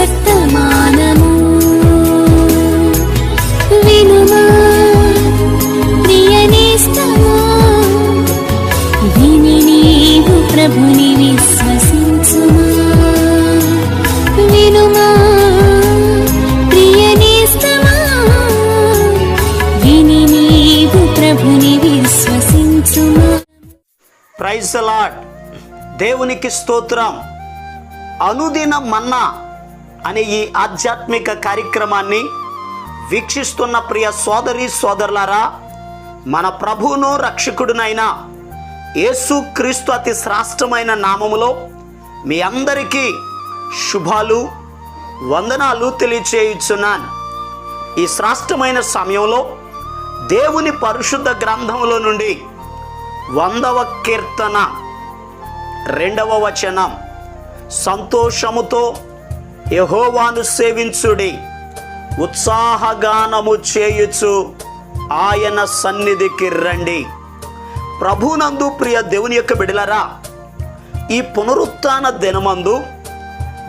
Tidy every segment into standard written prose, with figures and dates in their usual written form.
వర్తమానము వినుమా ప్రియనేస్తమా, విని నీవు ప్రభుని విశ్వసించుమా. వినుమా ప్రియనేస్తమా, విని నీవు ప్రభుని విశ్వసించుమా. Praise the lord. దేవునికి స్తోత్రం. అనుదిన మన్నా అనే ఈ ఆధ్యాత్మిక కార్యక్రమాన్ని వీక్షిస్తున్న ప్రియ సోదరి సోదరులారా, మన ప్రభువును రక్షకుడునైన యేసు క్రీస్తు అతి శ్రేష్టమైన నామములో మీ అందరికీ శుభాలు వందనాలు తెలియచేయుచున్నాను. ఈ శ్రేష్టమైన సమయంలో దేవుని పరిశుద్ధ గ్రంథములో నుండి 100వ కీర్తన 2వ వచనం, సంతోషముతో యెహోవాను సేవించుడి, ఉత్సాహగానము చేయుచు ఆయన సన్నిధికి రండి. ప్రభునందు ప్రియ దేవుని యొక్క బిడ్డలారా, ఈ పునరుత్థాన దినమందు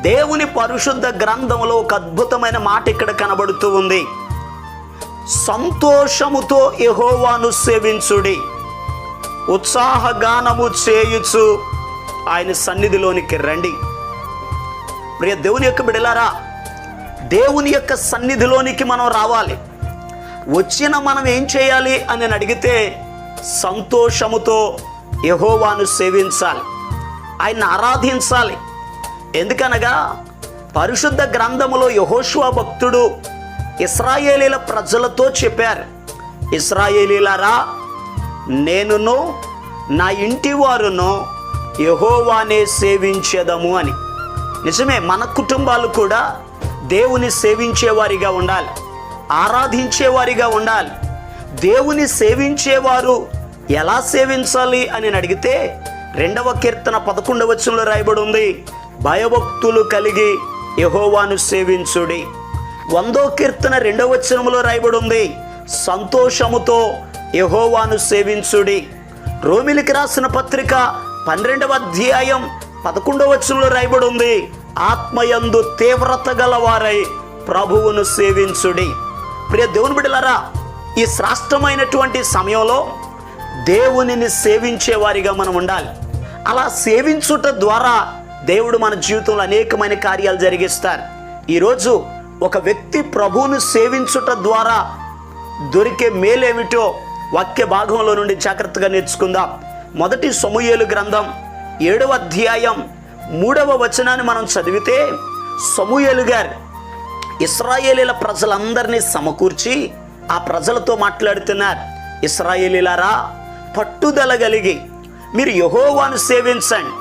దేవుని పరిశుద్ధ గ్రంథంలో ఒక అద్భుతమైన మాట ఇక్కడ కనబడుతూ ఉంది. సంతోషముతో యెహోవాను సేవించుడి, ఉత్సాహగానము చేయుచు ఆయన సన్నిధిలోనికి రండి. ప్రియ దేవుని యొక్క బిడ్డలారా, దేవుని యొక్క సన్నిధిలోనికి మనం రావాలి. వచ్చిన మనం ఏం చేయాలి అని అడిగితే సంతోషముతో యెహోవాను సేవించాలి, ఆయన ఆరాధించాలి. ఎందుకనగా పరిశుద్ధ గ్రంథములో యెహోషువ భక్తుడు ఇశ్రాయేలీల ప్రజలతో చెప్పారు, ఇశ్రాయేలీలారా, నేనును నా ఇంటి వారును యెహోవానే సేవించేదము అని. నిజమే, మన కుటుంబాలు కూడా దేవుని సేవించేవారిగా ఉండాలి, ఆరాధించేవారిగా ఉండాలి. దేవుని సేవించేవారు ఎలా సేవించాలి అని అడిగితే 2వ కీర్తన 11వ వచనంలో రాయబడి ఉంది, భయభక్తులు కలిగి యెహోవాను సేవించుడి. 100వ కీర్తన 2వ వచనంలో రాయబడి ఉంది, సంతోషముతో యెహోవాను సేవించుడి. రోమిలికి రాసిన పత్రిక 12వ అధ్యాయం 11వ వచనంలో రాయబడి ఉంది, ఆత్మయందు తీవ్రత గలవారై ప్రభువును సేవించుడి. ప్రియ దేవుని బిడ్డలారా, ఈ శ్రేష్టమైనటువంటి సమయంలో దేవునిని సేవించే వారిగా మనం ఉండాలి. అలా సేవించుట ద్వారా దేవుడు మన జీవితంలో అనేకమైన కార్యాలు జరిగిస్తారు. ఈరోజు ఒక వ్యక్తి ప్రభువును సేవించుట ద్వారా దొరికే మేలేమిటో వాక్య భాగంలో నుండి జాగ్రత్తగా నేర్చుకుందాం. 1 సమూయేలు గ్రంథం 7వ అధ్యాయం 3వ వచనాన్ని మనం చదివితే, సమూయేలు గారు ఇశ్రాయేలీల ప్రజలందరినీ సమకూర్చి ఆ ప్రజలతో మాట్లాడుతున్నారు, ఇశ్రాయేలీలారా, పట్టుదల కలిగి మీరు యెహోవాను సేవించండి.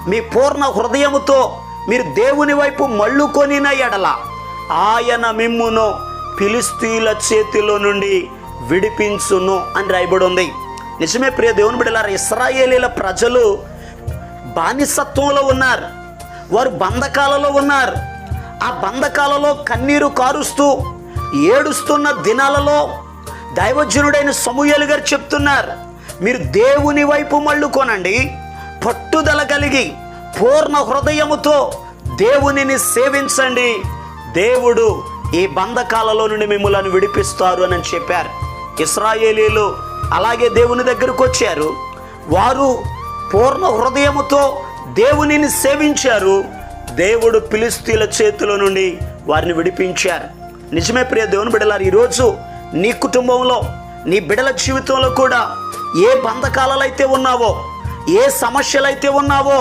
మీ పూర్ణ హృదయముతో మీరు దేవుని వైపు మళ్ళుకొనిన ఎడల ఆయన మిమ్మును ఫిలిష్తీయుల చేతిలో నుండి విడిపించును అని రాయబడి ఉంది. నిజమే ప్రియ దేవుని బిడ్డలారా, ఇశ్రాయేలీల ప్రజలు బానిసత్వంలో ఉన్నారు, వారు బంధకాలలో ఉన్నారు. ఆ బంధకాలలో కన్నీరు కారుస్తూ ఏడుస్తున్న దినాలలో దైవజనుడైన సమూయేలు గారు చెప్తున్నారు, మీరు దేవుని వైపు మళ్ళుకొనండి, పట్టుదల కలిగి పూర్ణ హృదయముతో దేవునిని సేవించండి, దేవుడు ఈ బంధకాలలో నుండి మిమ్మల్ని విడిపిస్తారు అని చెప్పారు. ఇశ్రాయేలీలు అలాగే దేవుని దగ్గరకు వచ్చారు, వారు పూర్ణ హృదయముతో దేవునిని సేవించారు, దేవుడు ఫిలిష్తీయుల చేతిలో నుండి వారిని విడిపించారు. నిజమే ప్రియ దేవుని బిడ్డలారా, ఈరోజు నీ కుటుంబంలో నీ బిడ్డల జీవితంలో కూడా ఏ బంధకాలలో అయితే ఉన్నావో, ఏ సమస్యలైతే ఉన్నావో,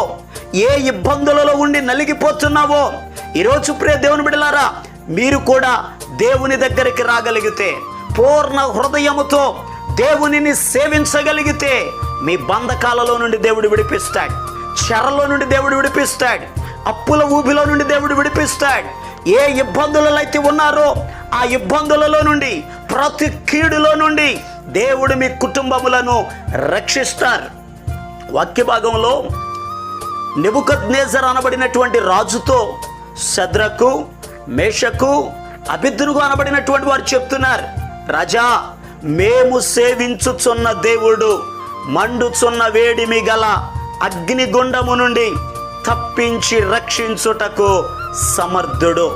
ఏ ఇబ్బందులలో ఉండి నలిగిపోతున్నావో, ఈరోజు ప్రియ దేవుని బిడ్డలారా, మీరు కూడా దేవుని దగ్గరికి రాగలిగితే, పూర్ణ హృదయముతో దేవునిని సేవించగలిగితే మీ బంధకాలలో నుండి దేవుడు విడిపిస్తాడు, చెరలో నుండి దేవుడు విడిపిస్తాడు, అప్పుల ఊబిలో నుండి దేవుడు విడిపిస్తాడు. ఏ ఇబ్బందులలో అయితే ఉన్నారో ఆ ఇబ్బందులలో నుండి, ప్రతి కీడులో నుండి దేవుడు మీ కుటుంబములను రక్షిస్తారు. వాక్య భాగంలో నెబుకద్నెజర్ అనబడినటువంటి రాజుతో షద్రకు, మేషకు, అబేద్నెగో అనబడినటువంటి వారు చెప్తున్నారు, రాజా, మేము సేవించుచున్న దేవుడు మండుచున్న వేడిమి గల అగ్నిగుండము నుండి తప్పించి రక్షించుటకు సమర్థుడు.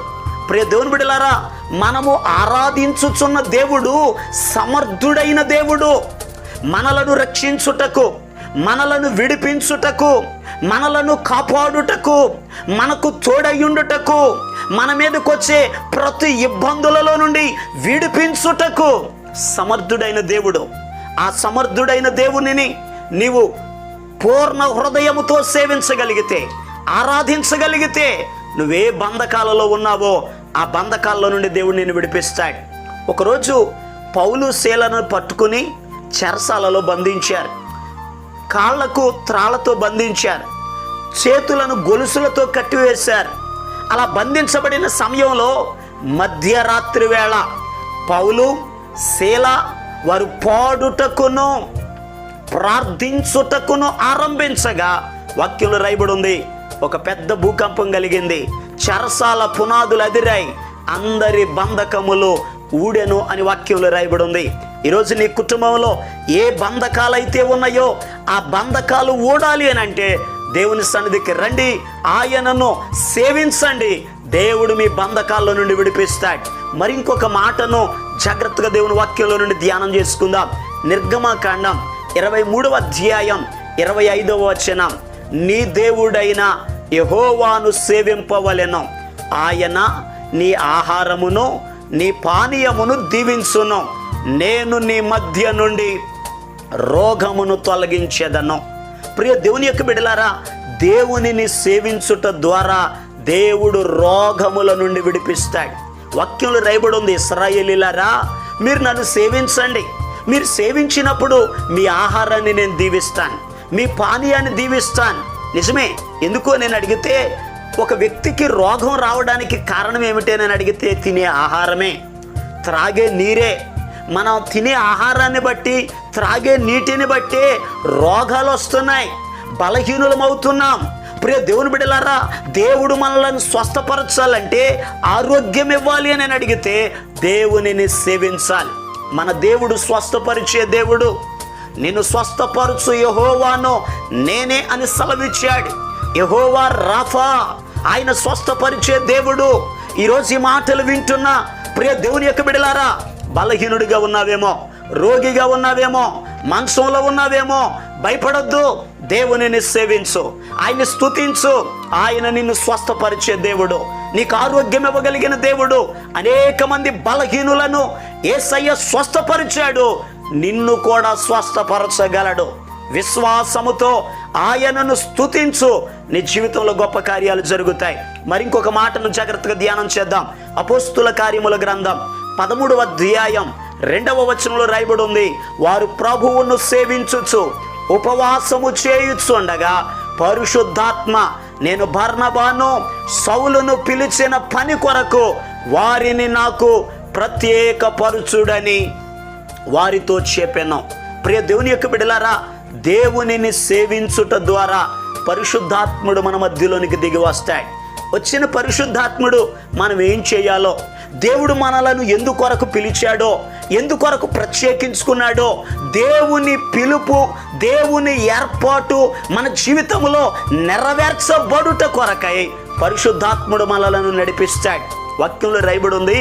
ప్రియ దేవుని బిడ్డలారా, మనము ఆరాధించుచున్న దేవుడు సమర్థుడైన దేవుడు. మనలను రక్షించుటకు, మనలను విడిపించుటకు, మనలను కాపాడుటకు, మనకు తోడయ్యుండుటకు, మన మీదకి వచ్చే ప్రతి ఇబ్బందులలో నుండి విడిపించుటకు సమర్థుడైన దేవుడు. ఆ సమర్థుడైన దేవునిని నీవు పూర్ణ హృదయముతో సేవించగలిగితే, ఆరాధించగలిగితే, నువ్వే బంధకాలలో ఉన్నావో ఆ బంధకాలలో నుండి దేవుడు నిన్ను విడిపిస్తాడు. ఒకరోజు పౌలు శీలను పట్టుకుని చెరసాలలో బంధించారు. కాళ్లకు త్రాళ్లతో బంధించారు, చేతులను గొలుసులతో కట్టివేశారు. అలా బంధించబడిన సమయంలో మధ్యరాత్రి వేళ పౌలు శీల వారు పాడుటకును ప్రార్థించుటకును ఆరంభించగా వాక్యంలో రాయబడి ఉంది, ఒక పెద్ద భూకంపం కలిగింది, చెరసాల పునాదులు అదిరాయి, అందరి బంధకములు ఊడెను అని వాక్యంలో రాయబడి ఉంది. ఈరోజు నీ కుటుంబంలో ఏ బంధకాలైతే ఉన్నాయో ఆ బంధకాలు ఊడాలి అని అంటే దేవుని సన్నిధికి రండి, ఆయనను సేవించండి. దేవుడు మీ బంధకాల్లో నుండి విడిపిస్తాడు. మరి ఇంకొక మాటను జాగ్రత్తగా దేవుని వాక్యంలో నుండి ధ్యానం చేసుకుందాం. నిర్గమకాండం 23వ అధ్యాయం 25వ వచనం, నీ దేవుడైన యెహోవాను సేవింపవలెను, ఆయన నీ ఆహారమును నీ పానీయమును దీవించును, నేను నీ మధ్య నుండి రోగమును తొలగించెదను. ప్రియ దేవుని యొక్క బిడ్డలారా, దేవునిని సేవించుట ద్వారా దేవుడు రోగముల నుండి విడిపిస్తాడు. వాక్యంలో రాయబడి ఉంది, ఇశ్రాయేలీయులారా మీరు నన్ను సేవించండి, మీరు సేవించినప్పుడు మీ ఆహారాన్ని నేను దీవిస్తాను, మీ పానీయాన్ని దీవిస్తాను. నిజమే. ఎందుకో నేను అడిగితే, ఒక వ్యక్తికి రోగం రావడానికి కారణం ఏమిటి నేను అడిగితే తినే ఆహారమే, త్రాగే నీరే. మనం తినే ఆహారాన్ని బట్టి, త్రాగే నీటిని బట్టి రోగాలు వస్తున్నాయి, బలహీనులమవుతున్నాం. ప్రియ దేవుని బిడ్డలారా, దేవుడు మనల్ని స్వస్థపరచాలంటే, ఆరోగ్యం ఇవ్వాలి అని అడిగితే దేవునిని సేవించాలి. మన దేవుడు స్వస్థపరిచే దేవుడు. నిన్ను స్వస్థపరచు యెహోవాను నేనే అని సెలవిచ్చాడు. యెహోవా రాఫా, ఆయన స్వస్థపరిచే దేవుడు. ఈరోజు ఈ మాటలు వింటున్న ప్రియ దేవుని యొక్క బిడ్డలారా, బలహీనుడిగా ఉన్నావేమో, రోగిగా ఉన్నావేమో, మంచంలో ఉన్నావేమో, భయపడొద్దు. దేవునిని సేవించు, ఆయన్ని స్తుతించు. ఆయన నిన్ను స్వస్థపరిచే దేవుడు, నీకు ఆరోగ్యం ఇవ్వగలిగిన దేవుడు. అనేక మంది బలహీనులను యేసయ్య స్వస్థపరిచాడు, నిన్ను కూడా స్వస్థపరచగలడు. విశ్వాసముతో ఆయనను స్తుతించు, నీ జీవితంలో గొప్ప కార్యాలు జరుగుతాయి. మరి ఇంకొక మాటను జాగ్రత్తగా ధ్యానం చేద్దాం. అపోస్తుల కార్యముల గ్రంథం 13వ అధ్యాయం 2వ వచనంలో రాయబడి ఉంది, వారు ప్రభువును సేవించుచు ఉపవాసము చేయుచుండగా పరిశుద్ధాత్మ నేను బర్నబాను సౌలును పిలిచిన పని కొరకు వారిని నాకు ప్రత్యేకపరచుడని వారితో చెప్పాను. ప్రియ దేవుని యొక్క బిడ్డలారా, దేవునిని సేవించుట ద్వారా పరిశుద్ధాత్ముడు మన మధ్యలోనికి దిగి వస్తాడు. వచ్చిన పరిశుద్ధాత్ముడు మనం ఏం చేయాలో, దేవుడు మనలను ఎందుకొరకు పిలిచాడో, ఎందుకొరకు ప్రత్యేకించుకున్నాడో, దేవుని పిలుపు, దేవుని ఏర్పాటు మన జీవితంలో నెరవేర్చబడుట కొరకై పరిశుద్ధాత్ముడు మనలను నడిపిస్తాడు. వాక్యంలో రాయబడి ఉంది,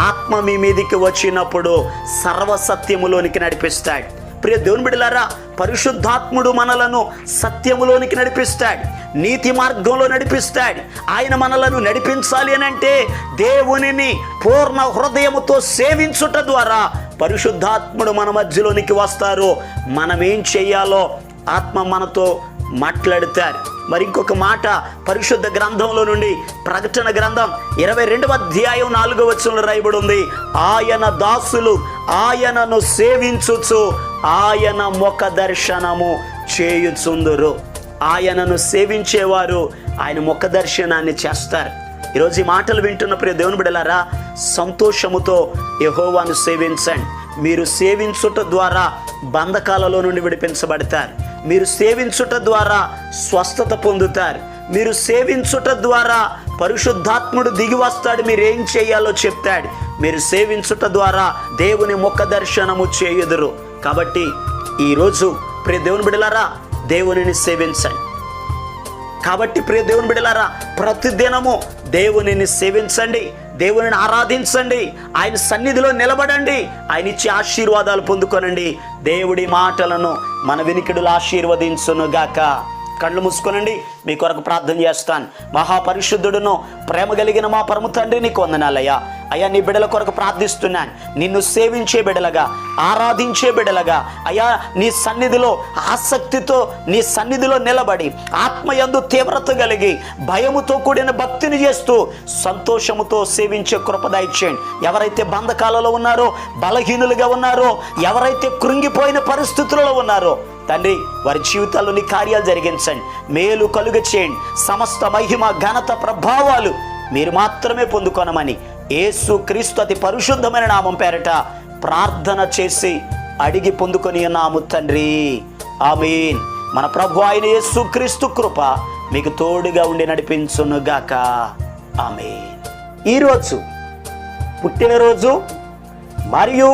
ఆత్మ మీ మీదికి వచ్చినప్పుడు సర్వసత్యములోనికి నడిపిస్తాడు. ప్రియ దేవుని బిడ్డలారా, పరిశుద్ధాత్ముడు మనలను సత్యములోనికి నడిపిస్తాడు, నీతి మార్గంలో నడిపిస్తాడు. ఆయన మనలను నడిపించాలి అని అంటే దేవునిని పూర్ణ హృదయముతో సేవించుట ద్వారా పరిశుద్ధాత్ముడు మన మధ్యలోనికి వస్తారు. మనం ఏం చెయ్యాలో ఆత్మ మనతో మాట్లాడతారు. మరి ఇంకొక మాట పరిశుద్ధ గ్రంథంలో నుండి ప్రకటన గ్రంథం 22వ అధ్యాయం 4వ వచనంలో రాయబడి ఉంది, ఆయన దాసులు ఆయనను సేవించుచు ఆయన ముఖ దర్శనము చేయుచుందురు. ఆయనను సేవించేవారు ఆయన ముఖ దర్శనాన్ని చేస్తారు. ఈరోజు ఈ మాటలు వింటున్న ప్రియ దేవుని బిడ్డలారా, సంతోషముతో యెహోవాను సేవించండి. మీరు సేవించుట ద్వారా బంధకాలలో నుండి విడిపించబడతారు. మీరు సేవించుట ద్వారా స్వస్థత పొందుతారు. మీరు సేవించుట ద్వారా పరిశుద్ధాత్ముడు దిగి వస్తాడు, మీరు ఏం చేయాలో చెప్తాడు. మీరు సేవించుట ద్వారా దేవుని ముఖ దర్శనము చేయుదురు. కాబట్టి ఈరోజు ప్రియ దేవుని బిడ్డలారా, దేవునిని సేవించండి. కాబట్టి ప్రియ దేవుని బిడ్డలారా, ప్రతిదినము దేవునిని సేవించండి, దేవునిని ఆరాధించండి, ఆయన సన్నిధిలో నిలబడండి, ఆయన ఇచ్చే ఆశీర్వాదాలు పొందుకొనండి. దేవుడి మాటలను మన వినికిడులు ఆశీర్వదించును గాక. కళ్ళు మూసుకోనండి, మీ కొరకు ప్రార్థన చేస్తాను. మహాపరిశుద్ధుడును ప్రేమ కలిగిన మా పరమ తండ్రి, నీకు వందనాలయ్యా. అయ్యా, నీ బిడ్డల కొరకు ప్రార్థిస్తున్నాను. నిన్ను సేవించే బిడ్డలుగా, ఆరాధించే బిడ్డలుగా అయ్యా, నీ సన్నిధిలో ఆసక్తితో నీ సన్నిధిలో నిలబడి ఆత్మయందు తీవ్రత కలిగి భయముతో కూడిన భక్తిని చేస్తూ సంతోషముతో సేవించే కృప దయచేయండి. ఎవరైతే బంధకాలలో ఉన్నారో, బలహీనులుగా ఉన్నారో, ఎవరైతే కృంగిపోయిన పరిస్థితులలో ఉన్నారో తండ్రి, వారి జీవితాల్లో నీ కార్యాలు జరిగించండి, మేలు కలుగ చేయండి. సమస్త మహిమ ఘనత ప్రభావాలు మీరు మాత్రమే పొందుకొనమని యేసు క్రీస్తు అతి పరిశుద్ధమైన నామం పేరట ప్రార్థన చేసి అడిగి పొందుకొని ఉన్నాము తండ్రి, ఆమేన్. మన ప్రభు అయిన యేసు క్రీస్తు కృప మీకు తోడుగా ఉండి నడిపించునుగాక, ఆమేన్. ఈరోజు పుట్టినరోజు మరియు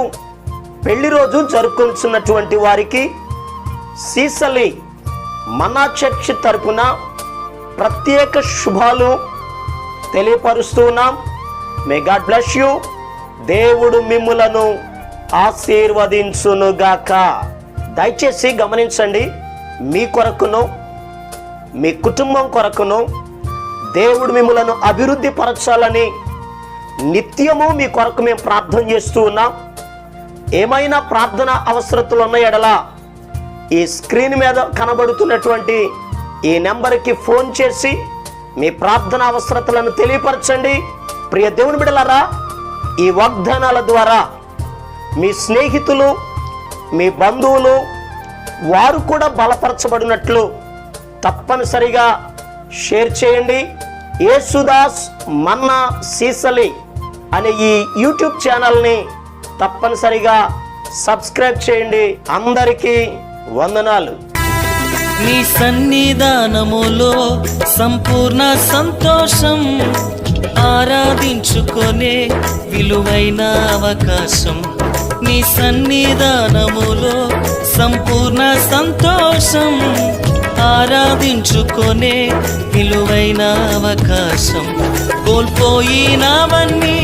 పెళ్లి రోజు జరుపుకుంటున్నటువంటి వారికి సీసలి మన్నా చర్చ్ తరపున ప్రత్యేక శుభాలు తెలియపరుస్తూ ఉన్నాం. May God bless you. దేవుడు మిమ్ములను ఆశీర్వదించునుగాక. దయచేసి గమనించండి, మీ కొరకును మీ కుటుంబం కొరకును దేవుడు మిమ్ములను అభివృద్ధి పరచాలని నిత్యము మీ కొరకు మేము ప్రార్థన చేస్తూ ఉన్నాం. ఏమైనా ప్రార్థన అవసరతలు ఉన్న ఎడల ఈ స్క్రీన్ మీద కనబడుతున్నటువంటి ఈ నెంబర్కి ఫోన్ చేసి మీ ప్రార్థన అవసరతలను తెలియపరచండి. ప్రియ దేవుని బిడ్డలారా, ఈ వాగ్దానాల ద్వారా మీ స్నేహితులు, మీ బంధువులు వారు కూడా బలపరచబడినట్లు తప్పనిసరిగా షేర్ చేయండి. యేసుదాస్ మన్నా సీసలి అనే ఈ యూట్యూబ్ ఛానల్ని తప్పనిసరిగా సబ్స్క్రైబ్ చేయండి. అందరికీ వందనాలు. నీ సన్నిధానములో సంపూర్ణ సంతోషం, ఆరాధించుకొనే విలువైన అవకాశం. నీ సన్నిధానములో సంపూర్ణ సంతోషం, ఆరాధించుకొనే విలువైన అవకాశం. కోల్పోయినవన్నీ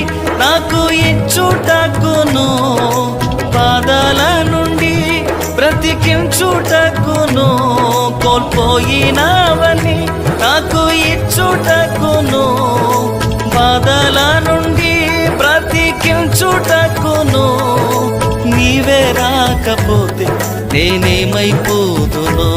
నాకు ఇచ్చుటకును, బాధల నుండి బ్రతికించుటకును. కోల్పోయినవన్నీ నాకు ఇచ్చుటకును, బాధల నుండి బ్రతికించుటకును. నీవే రాకపోతే నేనేమైపోదును.